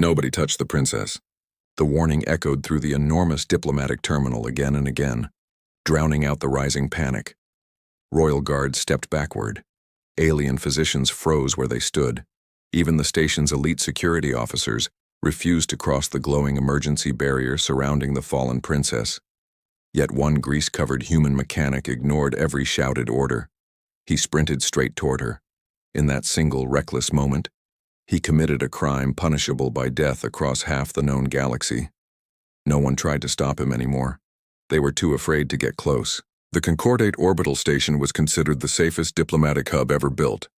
Nobody touched the princess. The warning echoed through the enormous diplomatic terminal again and again, drowning out the rising panic. Royal guards stepped backward. Alien physicians froze where they stood. Even the station's elite security officers refused to cross the glowing emergency barrier surrounding the fallen princess. Yet one grease-covered human mechanic ignored every shouted order. He sprinted straight toward her. In that single reckless moment, he committed a crime punishable by death across half the known galaxy. No one tried to stop him anymore. They were too afraid to get close. The Concordate orbital station was considered the safest diplomatic hub ever built.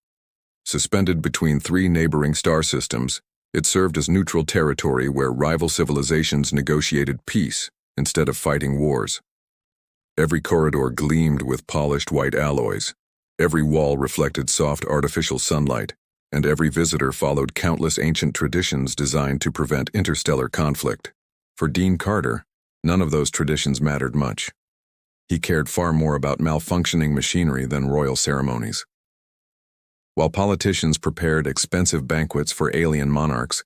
Suspended between 3 neighboring star systems, it served as neutral territory where rival civilizations negotiated peace instead of fighting wars. Every corridor gleamed with polished white alloys. Every wall reflected soft artificial sunlight, and every visitor followed countless ancient traditions designed to prevent interstellar conflict. For Dean Carter, none of those traditions mattered much. He cared far more about malfunctioning machinery than royal ceremonies. While politicians prepared expensive banquets for alien monarchs,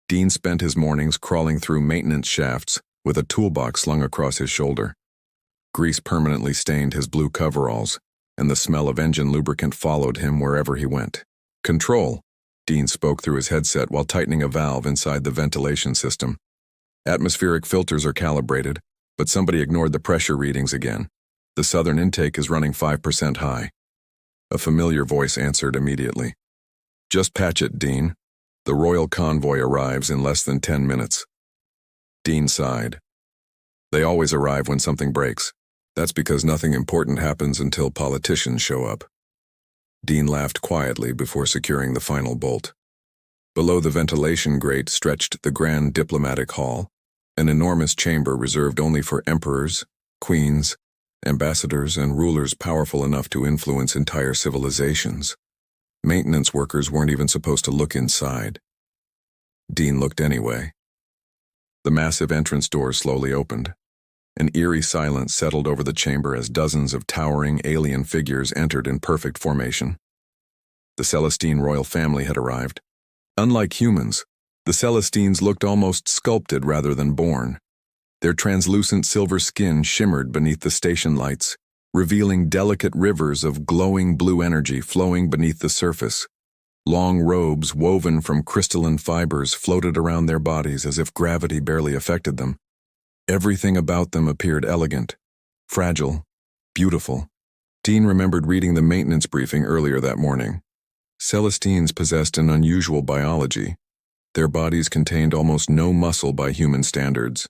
Dean spent his mornings crawling through maintenance shafts with a toolbox slung across his shoulder. Grease permanently stained his blue coveralls, and the smell of engine lubricant followed him wherever he went. "Control," Dean spoke through his headset while tightening a valve inside the ventilation system. "Atmospheric filters are calibrated, but somebody ignored the pressure readings again. The southern intake is running 5% high." A familiar voice answered immediately. "Just patch it, Dean. The royal convoy arrives in less than 10 minutes. Dean sighed. "They always arrive when something breaks. That's because nothing important happens until politicians show up." Dean laughed quietly before securing the final bolt. Below the ventilation grate stretched the Grand Diplomatic Hall, an enormous chamber reserved only for emperors, queens, ambassadors, and rulers powerful enough to influence entire civilizations. Maintenance workers weren't even supposed to look inside. Dean looked anyway. The massive entrance doors slowly opened. An eerie silence settled over the chamber as dozens of towering alien figures entered in perfect formation. The Celestine royal family had arrived. Unlike humans, the Celestines looked almost sculpted rather than born. Their translucent silver skin shimmered beneath the station lights, revealing delicate rivers of glowing blue energy flowing beneath the surface. Long robes woven from crystalline fibers floated around their bodies as if gravity barely affected them. Everything about them appeared elegant, fragile, beautiful. Dean remembered reading the maintenance briefing earlier that morning. Celestines possessed an unusual biology. Their bodies contained almost no muscle by human standards.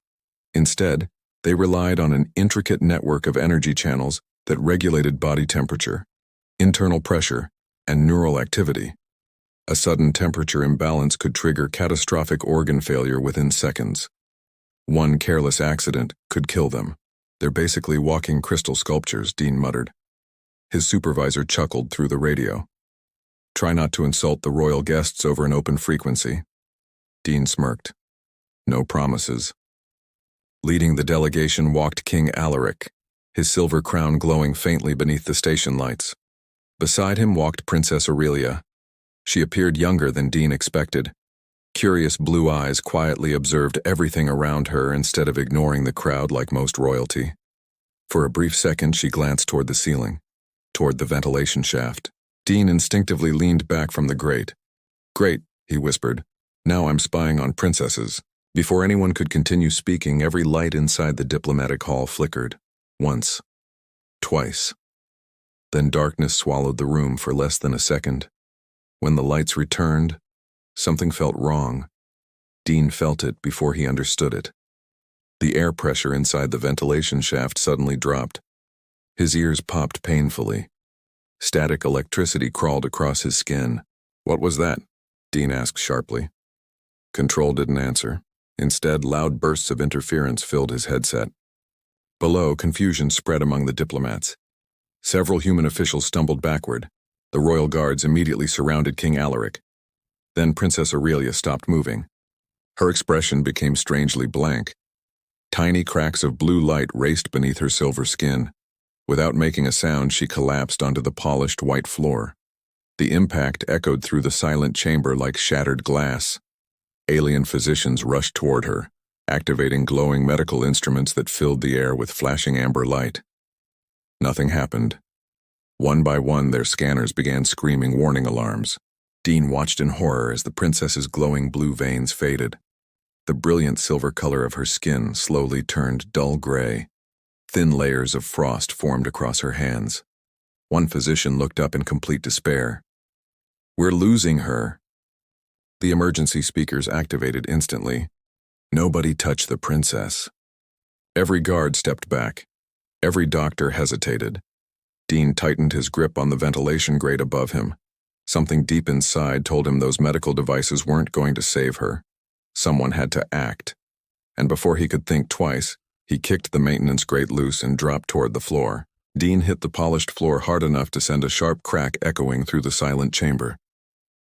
Instead, they relied on an intricate network of energy channels that regulated body temperature, internal pressure, and neural activity. A sudden temperature imbalance could trigger catastrophic organ failure within seconds. One careless accident could kill them. "They're basically walking crystal sculptures," Dean muttered. His supervisor chuckled through the radio. "Try not to insult the royal guests over an open frequency." Dean smirked. No promises. Leading the delegation walked King Alaric, his silver crown glowing faintly beneath the station lights. Beside him walked Princess Aurelia. She appeared younger than Dean expected. Curious blue eyes quietly observed everything around her instead of ignoring the crowd like most royalty. For a brief second, she glanced toward the ceiling, toward the ventilation shaft. Dean instinctively leaned back from the grate. "Great," he whispered. "Now I'm spying on princesses." Before anyone could continue speaking, every light inside the diplomatic hall flickered. Once. Twice. Then darkness swallowed the room for less than a second. When the lights returned, something felt wrong. Dean felt it before he understood it. The air pressure inside the ventilation shaft suddenly dropped. His ears popped painfully. Static electricity crawled across his skin. "What was that?" Dean asked sharply. Control didn't answer. Instead, loud bursts of interference filled his headset. Below, confusion spread among the diplomats. Several human officials stumbled backward. The royal guards immediately surrounded King Alaric. Then Princess Aurelia stopped moving. Her expression became strangely blank. Tiny cracks of blue light raced beneath her silver skin. Without making a sound, she collapsed onto the polished white floor. The impact echoed through the silent chamber like shattered glass. Alien physicians rushed toward her, activating glowing medical instruments that filled the air with flashing amber light. Nothing happened. One by one, their scanners began screaming warning alarms. Dean watched in horror as the princess's glowing blue veins faded. The brilliant silver color of her skin slowly turned dull gray. Thin layers of frost formed across her hands. One physician looked up in complete despair. "We're losing her." The emergency speakers activated instantly. Nobody touched the princess. Every guard stepped back. Every doctor hesitated. Dean tightened his grip on the ventilation grate above him. Something deep inside told him those medical devices weren't going to save her. Someone had to act. And before he could think twice, he kicked the maintenance grate loose and dropped toward the floor. Dean hit the polished floor hard enough to send a sharp crack echoing through the silent chamber.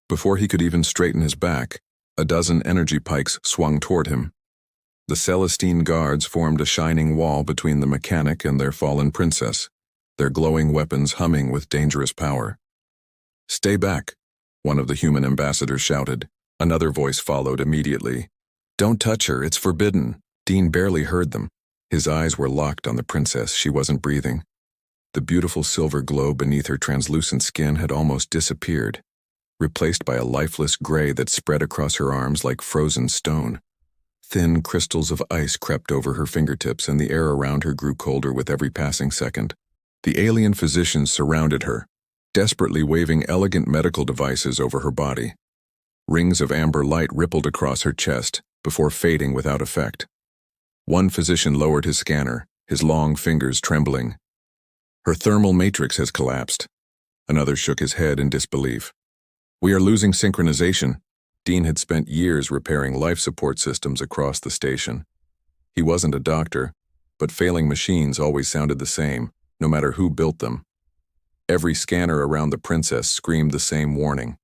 Before he could even straighten his back, a dozen energy pikes swung toward him. The Celestine guards formed a shining wall between the mechanic and their fallen princess, their glowing weapons humming with dangerous power. "Stay back," one of the human ambassadors shouted. Another voice followed immediately. "Don't touch her, it's forbidden." Dean barely heard them. His eyes were locked on the princess. She wasn't breathing. The beautiful silver glow beneath her translucent skin had almost disappeared, replaced by a lifeless gray that spread across her arms like frozen stone. Thin crystals of ice crept over her fingertips, and the air around her grew colder with every passing second. The alien physicians surrounded her, desperately waving elegant medical devices over her body. Rings of amber light rippled across her chest before fading without effect. One physician lowered his scanner, his long fingers trembling. "Her thermal matrix has collapsed." Another shook his head in disbelief. "We are losing synchronization." Dean had spent years repairing life support systems across the station. He wasn't a doctor, but failing machines always sounded the same, no matter who built them. Every scanner around the princess screamed the same warning.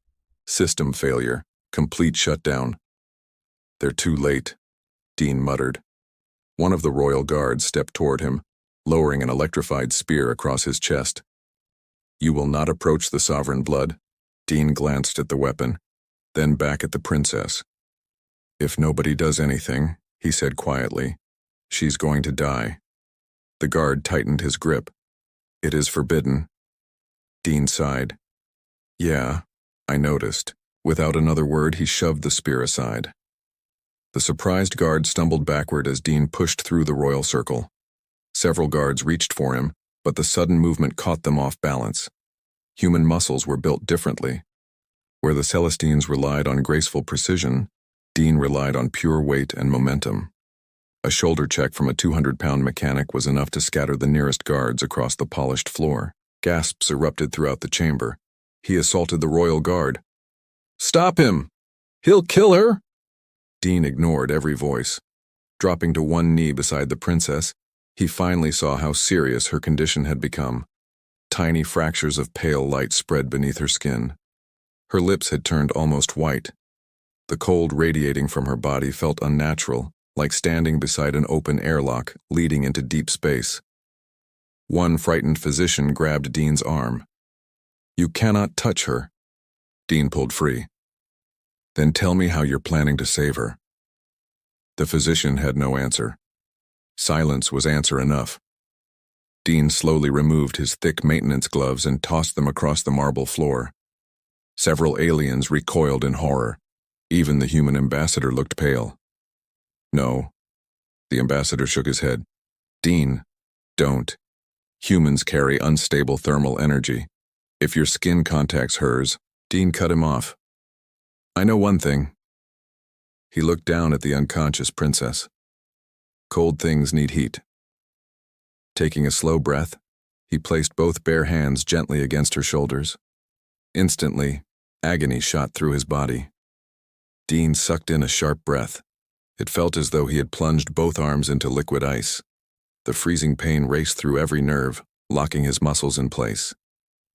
System failure, complete shutdown. "They're too late," Dean muttered. One of the royal guards stepped toward him, lowering an electrified spear across his chest. "You will not approach the sovereign blood." Dean glanced at the weapon, then back at the princess. "If nobody does anything," he said quietly, "she's going to die." The guard tightened his grip. "It is forbidden." Dean sighed. "Yeah, I noticed." Without another word, he shoved the spear aside. The surprised guard stumbled backward as Dean pushed through the royal circle. Several guards reached for him, but the sudden movement caught them off balance. Human muscles were built differently. Where the Celestines relied on graceful precision, Dean relied on pure weight and momentum. A shoulder check from a 200-pound mechanic was enough to scatter the nearest guards across the polished floor. Gasps erupted throughout the chamber. He assaulted the royal guard. "Stop him! He'll kill her!" Dean ignored every voice. Dropping to one knee beside the princess, he finally saw how serious her condition had become. Tiny fractures of pale light spread beneath her skin. Her lips had turned almost white. The cold radiating from her body felt unnatural, like standing beside an open airlock leading into deep space. One frightened physician grabbed Dean's arm. "You cannot touch her." Dean pulled free. "Then tell me how you're planning to save her." The physician had no answer. Silence was answer enough. Dean slowly removed his thick maintenance gloves and tossed them across the marble floor. Several aliens recoiled in horror. Even the human ambassador looked pale. "No." The ambassador shook his head. "Dean, don't. Humans carry unstable thermal energy. If your skin contacts hers..." Dean cut him off. "I know one thing." He looked down at the unconscious princess. "Cold things need heat." Taking a slow breath, he placed both bare hands gently against her shoulders. Instantly, agony shot through his body. Dean sucked in a sharp breath. It felt as though he had plunged both arms into liquid ice. The freezing pain raced through every nerve, locking his muscles in place.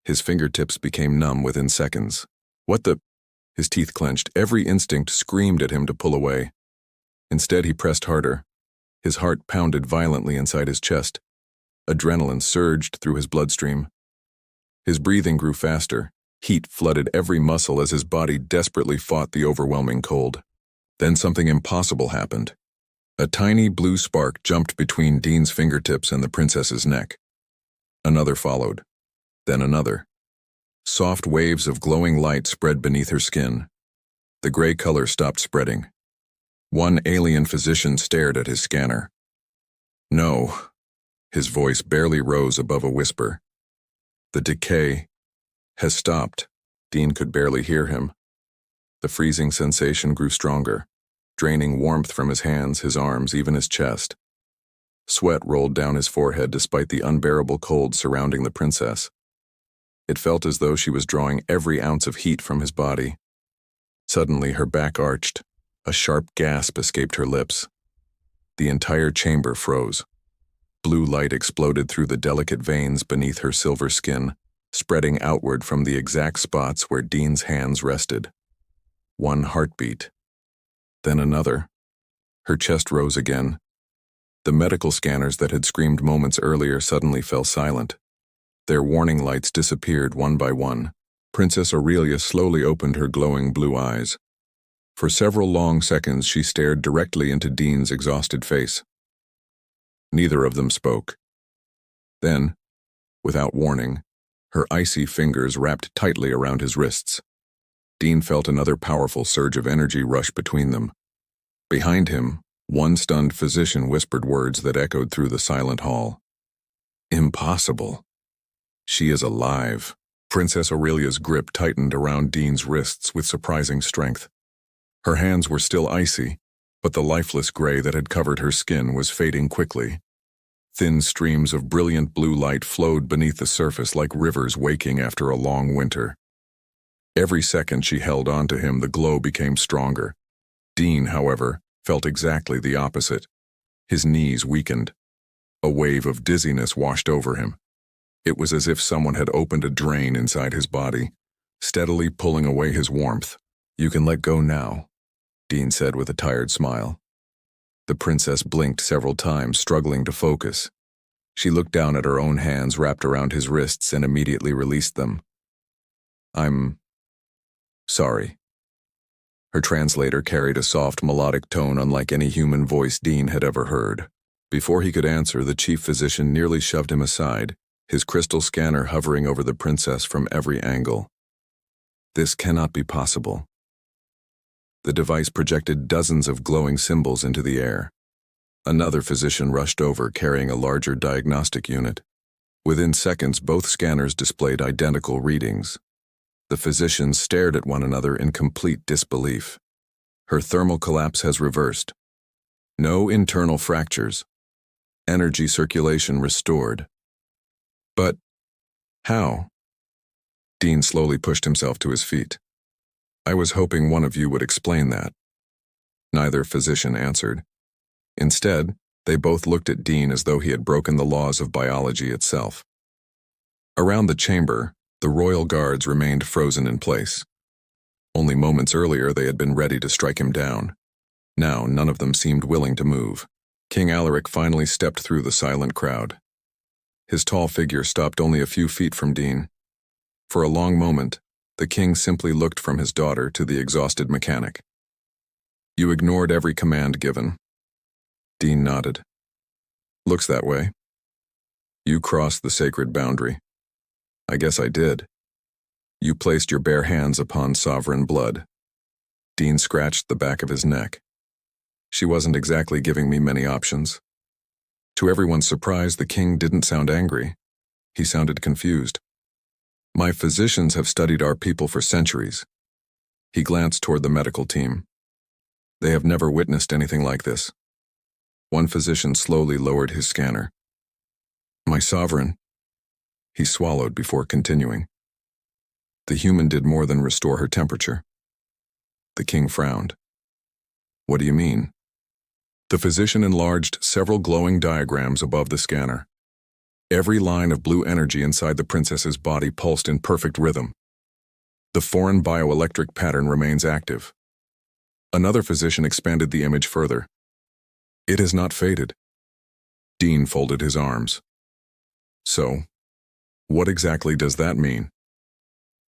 His fingertips became numb within seconds. "What the..." His teeth clenched. Every instinct screamed at him to pull away. Instead, he pressed harder. His heart pounded violently inside his chest. Adrenaline surged through his bloodstream. His breathing grew faster. Heat flooded every muscle as his body desperately fought the overwhelming cold. Then something impossible happened. A tiny blue spark jumped between Dean's fingertips and the princess's neck. Another followed, then another. Soft waves of glowing light spread beneath her skin. The gray color stopped spreading. One alien physician stared at his scanner. No. His voice barely rose above a whisper. The decay has stopped. Dean could barely hear him. The freezing sensation grew stronger, draining warmth from his hands, his arms, even his chest. Sweat rolled down his forehead despite the unbearable cold surrounding the princess. It felt as though she was drawing every ounce of heat from his body. Suddenly, her back arched. A sharp gasp escaped her lips. The entire chamber froze. Blue light exploded through the delicate veins beneath her silver skin, spreading outward from the exact spots where Dean's hands rested. One heartbeat. Then another. Her chest rose again. The medical scanners that had screamed moments earlier suddenly fell silent. Their warning lights disappeared one by one. Princess Aurelia slowly opened her glowing blue eyes. For several long seconds she stared directly into Dean's exhausted face. Neither of them spoke. Then, without warning, her icy fingers wrapped tightly around his wrists. Dean felt another powerful surge of energy rush between them. Behind him, one stunned physician whispered words that echoed through the silent hall. Impossible. She is alive. Princess Aurelia's grip tightened around Dean's wrists with surprising strength. Her hands were still icy, but the lifeless gray that had covered her skin was fading quickly. Thin streams of brilliant blue light flowed beneath the surface like rivers waking after a long winter. Every second she held on to him, the glow became stronger. Dean, however, felt exactly the opposite. His knees weakened. A wave of dizziness washed over him. It was as if someone had opened a drain inside his body, steadily pulling away his warmth. "You can let go now," Dean said with a tired smile. The princess blinked several times, struggling to focus. She looked down at her own hands wrapped around his wrists and immediately released them. "I'm sorry." Her translator carried a soft, melodic tone unlike any human voice Dean had ever heard. Before he could answer, the chief physician nearly shoved him aside, his crystal scanner hovering over the princess from every angle. "This cannot be possible." The device projected dozens of glowing symbols into the air. Another physician rushed over, carrying a larger diagnostic unit. Within seconds, both scanners displayed identical readings. The physicians stared at one another in complete disbelief. "Her thermal collapse has reversed. No internal fractures. Energy circulation restored." "But how?" Dean slowly pushed himself to his feet. "I was hoping one of you would explain that." Neither physician answered. Instead, they both looked at Dean as though he had broken the laws of biology itself. Around the chamber, the royal guards remained frozen in place. Only moments earlier they had been ready to strike him down. Now none of them seemed willing to move. King Alaric finally stepped through the silent crowd. His tall figure stopped only a few feet from Dean. For a long moment, the king simply looked from his daughter to the exhausted mechanic. "You ignored every command given." Dean nodded. "Looks that way. You crossed the sacred boundary." "I guess I did." "You placed your bare hands upon sovereign blood." Dean scratched the back of his neck. "She wasn't exactly giving me many options." To everyone's surprise, the king didn't sound angry. He sounded confused. "My physicians have studied our people for centuries." He glanced toward the medical team. "They have never witnessed anything like this." One physician slowly lowered his scanner. "My sovereign." He swallowed before continuing. "The human did more than restore her temperature." The king frowned. "What do you mean?" The physician enlarged several glowing diagrams above the scanner. Every line of blue energy inside the princess's body pulsed in perfect rhythm. The foreign bioelectric pattern remains active. Another physician expanded the image further. "It has not faded." Dean folded his arms. "So, what exactly does that mean?"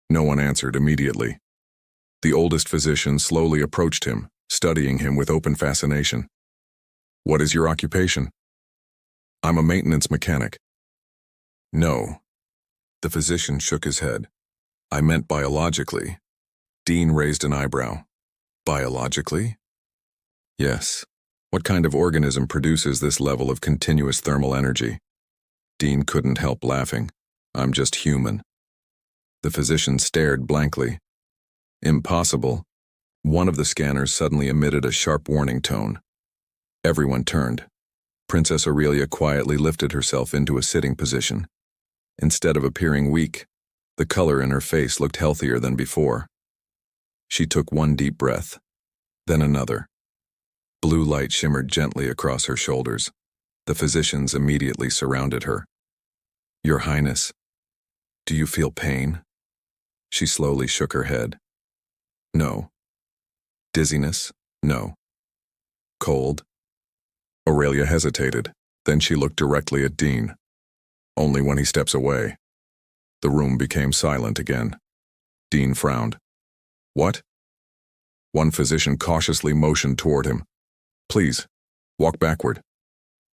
No one answered immediately. The oldest physician slowly approached him, studying him with open fascination. "What is your occupation?" "I'm a maintenance mechanic." "No." The physician shook his head. "I meant biologically." Dean raised an eyebrow. "Biologically?" "Yes. What kind of organism produces this level of continuous thermal energy?" Dean couldn't help laughing. "I'm just human." The physician stared blankly. "Impossible." One of the scanners suddenly emitted a sharp warning tone. Everyone turned. Princess Aurelia quietly lifted herself into a sitting position. Instead of appearing weak, the color in her face looked healthier than before. She took one deep breath, then another. Blue light shimmered gently across her shoulders. The physicians immediately surrounded her. "Your Highness, do you feel pain?" She slowly shook her head. "No." "Dizziness?" "No." "Cold?" Aurelia hesitated. Then she looked directly at Dean. "Only when he steps away." The room became silent again. Dean frowned. "What?" One physician cautiously motioned toward him. "Please, walk backward."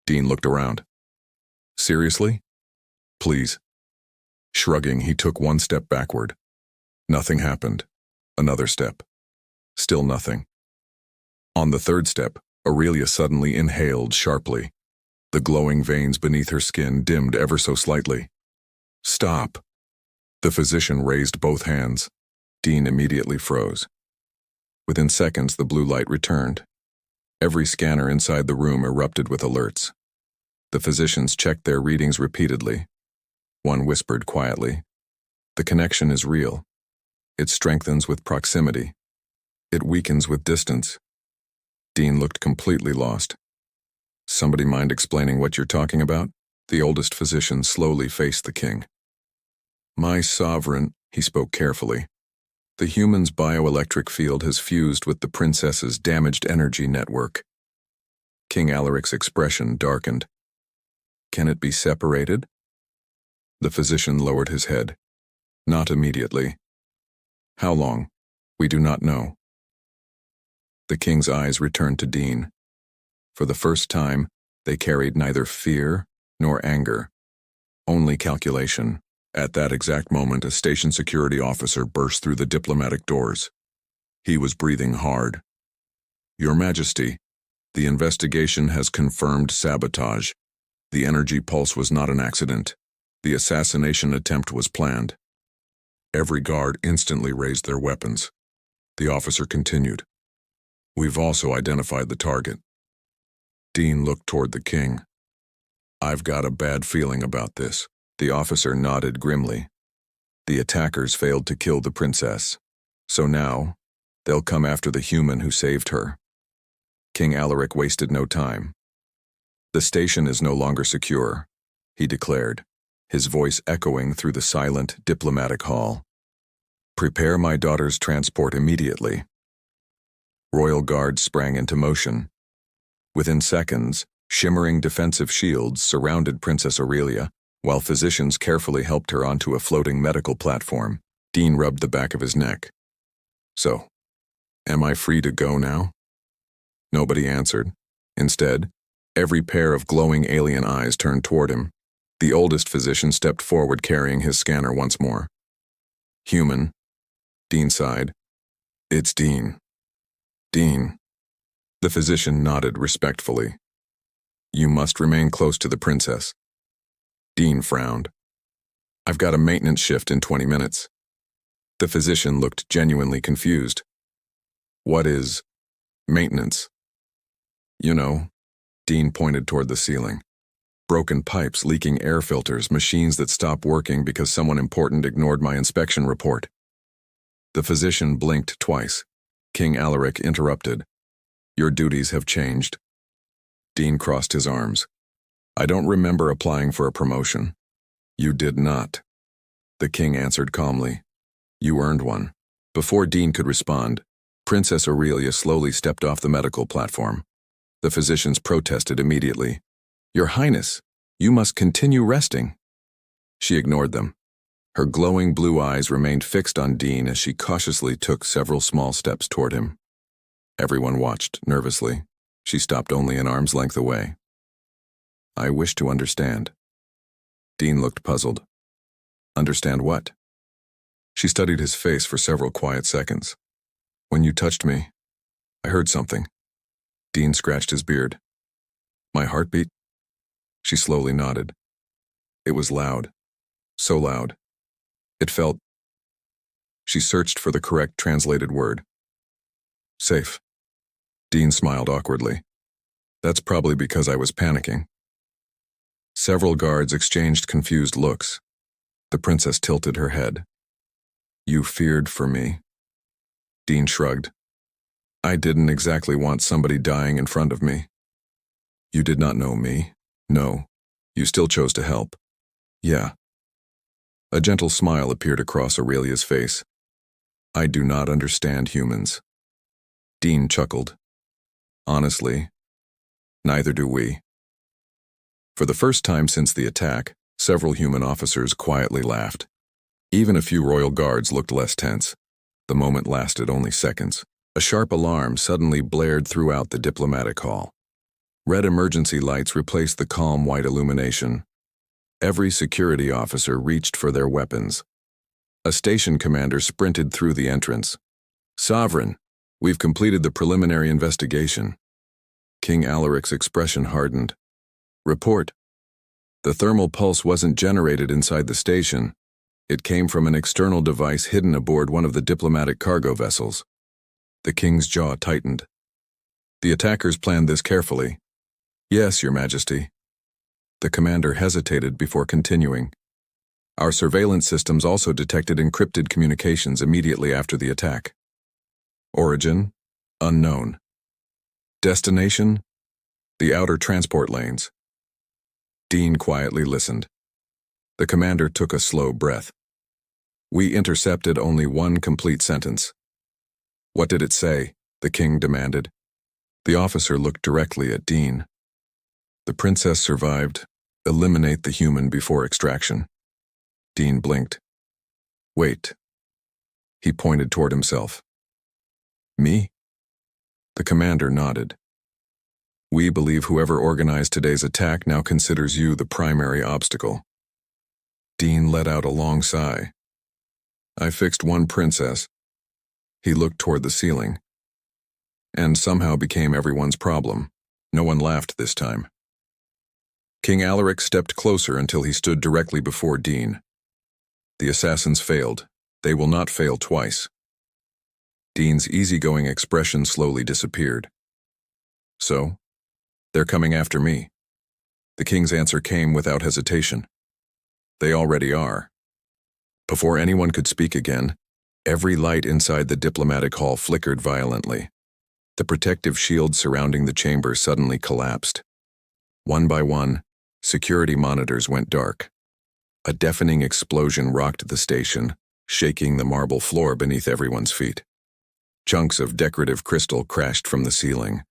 Dean looked around. "Seriously?" "Please." Shrugging, he took one step backward. Nothing happened. Another step. Still nothing. On the third step, Aurelia suddenly inhaled sharply. The glowing veins beneath her skin dimmed ever so slightly. "Stop." The physician raised both hands. Dean immediately froze. Within seconds, the blue light returned. Every scanner inside the room erupted with alerts. The physicians checked their readings repeatedly. One whispered quietly, "The connection is real. It strengthens with proximity. It weakens with distance." Dean looked completely lost. "Somebody mind explaining what you're talking about?" The oldest physician slowly faced the king. "My sovereign," he spoke carefully. "The human's bioelectric field has fused with the princess's damaged energy network." King Alaric's expression darkened. "Can it be separated?" The physician lowered his head. "Not immediately." "How long?" "We do not know." The king's eyes returned to Dean. For the first time, they carried neither fear nor anger, only calculation. At that exact moment, a station security officer burst through the diplomatic doors. He was breathing hard. "Your Majesty, the investigation has confirmed sabotage. The energy pulse was not an accident. The assassination attempt was planned." Every guard instantly raised their weapons. The officer continued. "We've also identified the target." Dean looked toward the king. "I've got a bad feeling about this." The officer nodded grimly. "The attackers failed to kill the princess. So now, they'll come after the human who saved her." King Alaric wasted no time. "The station is no longer secure," he declared, his voice echoing through the silent, diplomatic hall. "Prepare my daughter's transport immediately." Royal guards sprang into motion. Within seconds, shimmering defensive shields surrounded Princess Aurelia, while physicians carefully helped her onto a floating medical platform. Dean rubbed the back of his neck. "So, am I free to go now?" Nobody answered. Instead, every pair of glowing alien eyes turned toward him. The oldest physician stepped forward carrying his scanner once more. "Human." Dean sighed. "It's Dean." "Dean." The physician nodded respectfully. "You must remain close to the princess." Dean frowned. "I've got a maintenance shift in 20 minutes. The physician looked genuinely confused. "What is maintenance?" "You know." Dean pointed toward the ceiling. "Broken pipes, leaking air filters, machines that stop working because someone important ignored my inspection report." The physician blinked twice. King Alaric interrupted. "Your duties have changed." Dean crossed his arms. "I don't remember applying for a promotion." "You did not." The king answered calmly. "You earned one." Before Dean could respond, Princess Aurelia slowly stepped off the medical platform. The physicians protested immediately. "Your Highness, you must continue resting." She ignored them. Her glowing blue eyes remained fixed on Dean as she cautiously took several small steps toward him. Everyone watched, nervously. She stopped only an arm's length away. "I wish to understand." Dean looked puzzled. "Understand what?" She studied his face for several quiet seconds. "When you touched me, I heard something." Dean scratched his beard. "My heartbeat?" She slowly nodded. "It was loud. So loud. It felt—" She searched for the correct translated word. "Safe." Dean smiled awkwardly. "That's probably because I was panicking." Several guards exchanged confused looks. The princess tilted her head. "You feared for me?" Dean shrugged. "I didn't exactly want somebody dying in front of me." "You did not know me?" "No. You still chose to help." "Yeah." A gentle smile appeared across Aurelia's face. "I do not understand humans." Dean chuckled. "Honestly, neither do we." For the first time since the attack, several human officers quietly laughed. Even a few royal guards looked less tense. The moment lasted only seconds. A sharp alarm suddenly blared throughout the diplomatic hall. Red emergency lights replaced the calm white illumination. Every security officer reached for their weapons. A station commander sprinted through the entrance. "Sovereign, we've completed the preliminary investigation." King Alaric's expression hardened. "Report." The thermal pulse wasn't generated inside the station. It came from an external device hidden aboard one of the diplomatic cargo vessels. The king's jaw tightened. "The attackers planned this carefully." "Yes, Your Majesty." The commander hesitated before continuing. "Our surveillance systems also detected encrypted communications immediately after the attack." "Origin? Unknown." "Destination? The outer transport lanes." Dean quietly listened. The commander took a slow breath. "We intercepted only one complete sentence." "What did it say?" the king demanded. The officer looked directly at Dean. "The princess survived. Eliminate the human before extraction." Dean blinked. "Wait." He pointed toward himself. "Me?" The commander nodded. "We believe whoever organized today's attack now considers you the primary obstacle." Dean let out a long sigh. "I fixed one princess." He looked toward the ceiling. "And somehow became everyone's problem. No one laughed this time." King Alaric stepped closer until he stood directly before Dean. "The assassins failed. They will not fail twice." Dean's easygoing expression slowly disappeared. "So? They're coming after me." The king's answer came without hesitation. "They already are." Before anyone could speak again, every light inside the diplomatic hall flickered violently. The protective shields surrounding the chamber suddenly collapsed. One by one, security monitors went dark. A deafening explosion rocked the station, shaking the marble floor beneath everyone's feet. Chunks of decorative crystal crashed from the ceiling.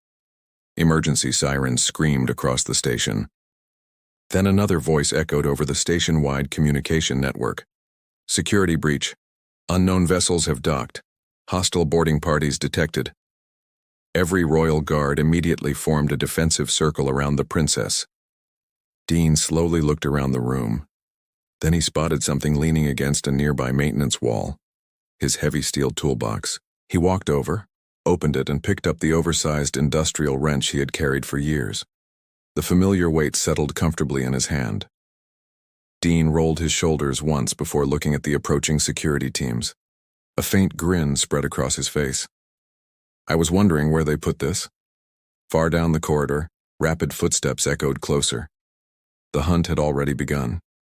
Emergency sirens screamed across the station. Then another voice echoed over the station-wide communication network. "Security breach. Unknown vessels have docked. Hostile boarding parties detected." Every royal guard immediately formed a defensive circle around the princess. Dean slowly looked around the room. Then he spotted something leaning against a nearby maintenance wall. His heavy steel toolbox. He walked over, opened it, and picked up the oversized industrial wrench he had carried for years. The familiar weight settled comfortably in his hand. Dean rolled his shoulders once before looking at the approaching security teams. A faint grin spread across his face. "I was wondering where they put this." Far down the corridor, rapid footsteps echoed closer. The hunt had already begun.